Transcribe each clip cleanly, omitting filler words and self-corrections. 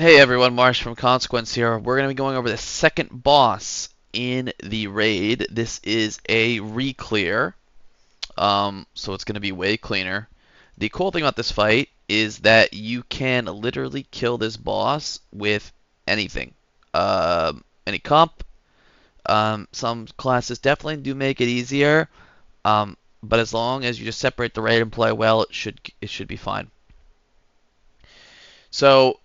Hey everyone, Marsh from Consequence here. We're going to be going over the second boss in the raid. This is a re-clear, so it's going to be way cleaner. The cool thing about this fight is that you can literally kill this boss with anything. Any comp. Some classes definitely do make it easier, but as long as you just separate the raid and play well, it should be fine. So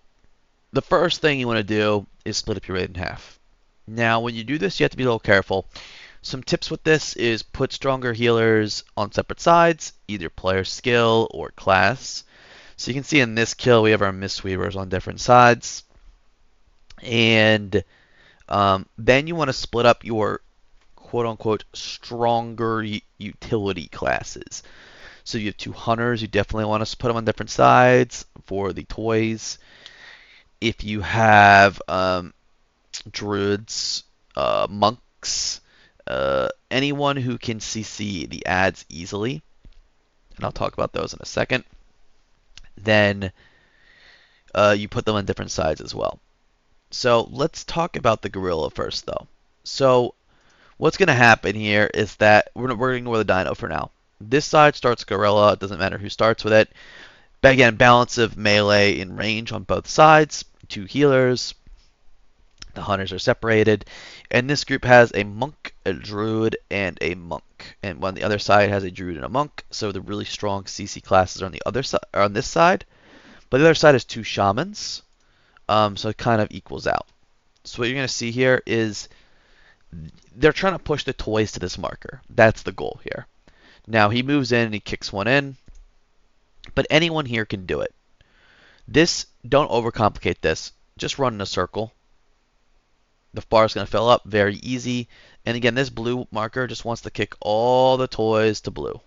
the first thing you want to do is split up your raid in half. Now, when you do this, you have to be a little careful. Some tips with this is put stronger healers on separate sides, either player skill or class. So you can see in this kill, we have our Mistweavers on different sides. And then you want to split up your quote-unquote stronger utility classes. So you have two hunters, you definitely want to put them on different sides for the toys. If you have druids, monks, anyone who can CC the ads easily, and I'll talk about those in a second, then you put them on different sides as well. So let's talk about the gorilla first, though. So what's going to happen here is that we're going to ignore the dino for now. This side starts gorilla. It doesn't matter who starts with it. But again, balance of melee and range on both sides. Two healers. The hunters are separated, and this group has a monk, a druid, and a monk. And on the other side has a druid and a monk. So the really strong CC classes are on the other side, are on this side. But the other side has two shamans, so it kind of equals out. So what you're going to see here is they're trying to push the toys to this marker. That's the goal here. Now he moves in and he kicks one in, but anyone here can do it. This, don't overcomplicate this. Just run in a circle. The bar is going to fill up, very easy. And again, this blue marker just wants to kick all the toys to blue-ish.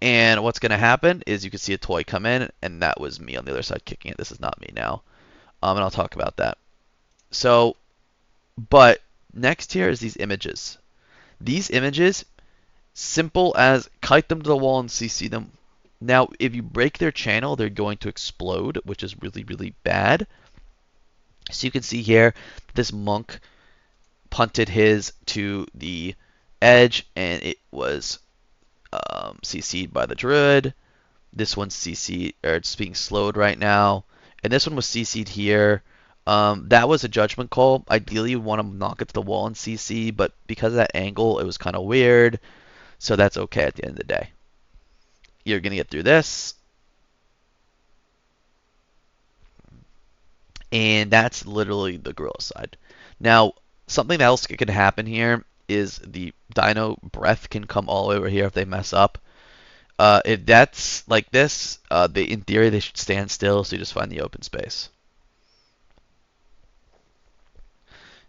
And what's going to happen is you can see a toy come in, and that was me on the other side kicking it. This is not me now. And I'll talk about that. So, but next here is these images. These images, simple as kite them to the wall and CC them. Now, if you break their channel, they're going to explode, which is really, really bad. So you can see here, this monk punted his to the edge, and it was CC'd by the druid. This one's CC'd, or it's being slowed right now. And this one was CC'd here. That was a judgment call. Ideally, you want to knock it to the wall and CC, but because of that angle, it was kind of weird. So that's okay at the end of the day. You're going to get through this. And that's literally the gorilla side. Now, something else that can happen here is the dino breath can come all over here if they mess up. If that's like this, in theory they should stand still, so you just find the open space.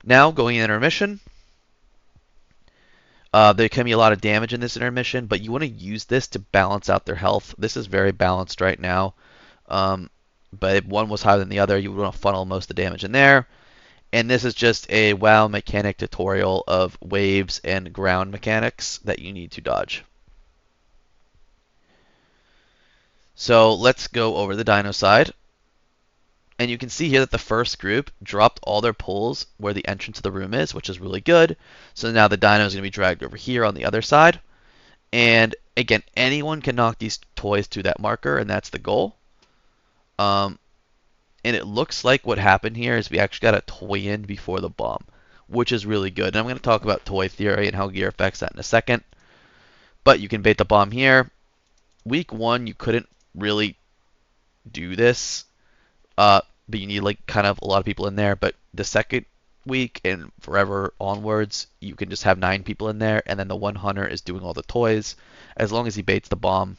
Now, going in intermission. There can be a lot of damage in this intermission, but you want to use this to balance out their health. This is very balanced right now. But if one was higher than the other, you would want to funnel most of the damage in there. And this is just a WoW mechanic tutorial of waves and ground mechanics that you need to dodge. So let's go over the dino side. And you can see here that the first group dropped all their pulls where the entrance of the room is, which is really good. So now the dino is going to be dragged over here on the other side. And again, anyone can knock these toys to that marker, and that's the goal. And it looks like what happened here is we actually got a toy in before the bomb, which is really good. And I'm going to talk about toy theory and how gear affects that in a second. But you can bait the bomb here. Week 1, you couldn't really do this, but you need like kind of a lot of people in there. But the second week and forever onwards, you can just have 9 people in there, and then the one hunter is doing all the toys as long as he baits the bomb.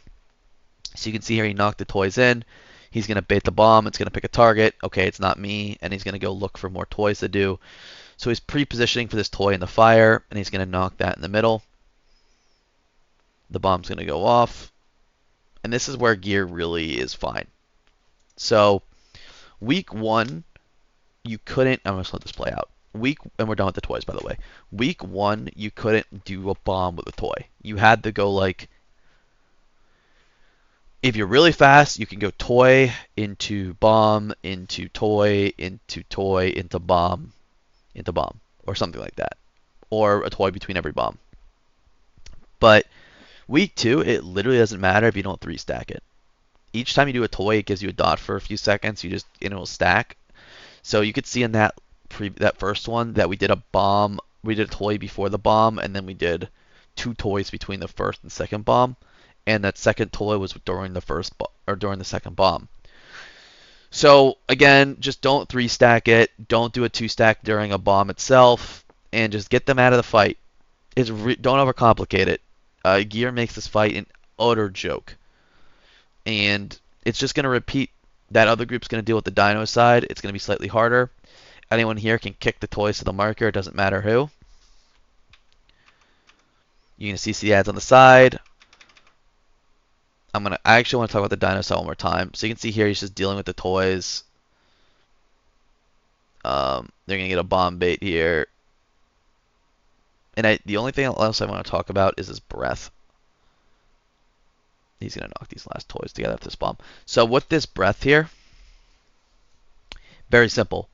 So you can see here he knocked the toys in. He's going to bait the bomb. It's going to pick a target. Okay, it's not me. And he's going to go look for more toys to do. So he's pre-positioning for this toy in the fire, and he's going to knock that in the middle. The bomb's going to go off. And this is where gear really is fine. So week 1, you couldn't... I'm going to let this play out. And we're done with the toys, by the way. Week 1, you couldn't do a bomb with a toy. You had to go like... If you're really fast, you can go toy into bomb into toy into toy into bomb or something like that, or a toy between every bomb. But week two, it literally doesn't matter if you don't three stack it. Each time you do a toy, it gives you a dot for a few seconds. And it'll stack. So you could see in that first one that we did a bomb, we did a toy before the bomb, and then we did two toys between the first and second bomb, and that second toy was during the or during the second bomb. So again, just don't three stack it, don't do a two stack during a bomb itself, and just get them out of the fight. Don't overcomplicate it. Gear makes this fight an utter joke, and it's just going to repeat. That other group's going to deal with the dino side. It's going to be slightly harder. Anyone here can kick the toys to the marker. It doesn't matter who. You can see the ads on the side. I actually want to talk about the dinosaur one more time. So you can see here he's just dealing with the toys. They're gonna get a bomb bait here. And the only thing else I want to talk about is his breath. He's gonna knock these last toys together after this bomb. So with this breath here, very simple.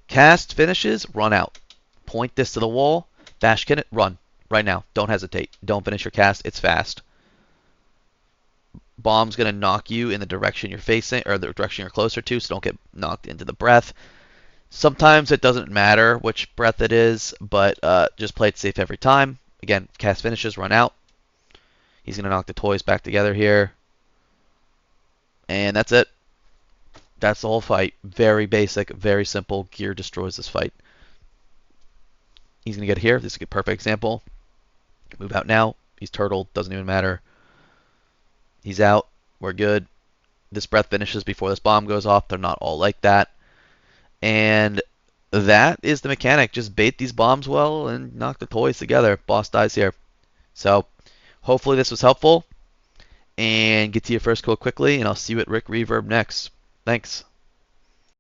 Cast finishes, run out. Point this to the wall, dash it, run. Right now. Don't hesitate. Don't finish your cast. It's fast. Bomb's going to knock you in the direction you're facing, or the direction you're closer to, so don't get knocked into the breath. Sometimes it doesn't matter which breath it is, but just play it safe every time. Again, cast finishes, run out. He's going to knock the toys back together here. And that's it. That's the whole fight. Very basic, very simple. Gear destroys this fight. He's going to get here. This is a perfect example. Move out now. He's turtled. Doesn't even matter. He's out. We're good. This breath finishes before this bomb goes off. They're not all like that. And that is the mechanic. Just bait these bombs well and knock the toys together. Boss dies here. So hopefully this was helpful. And get to your first kill quickly. And I'll see you at Rick Reverb next. Thanks.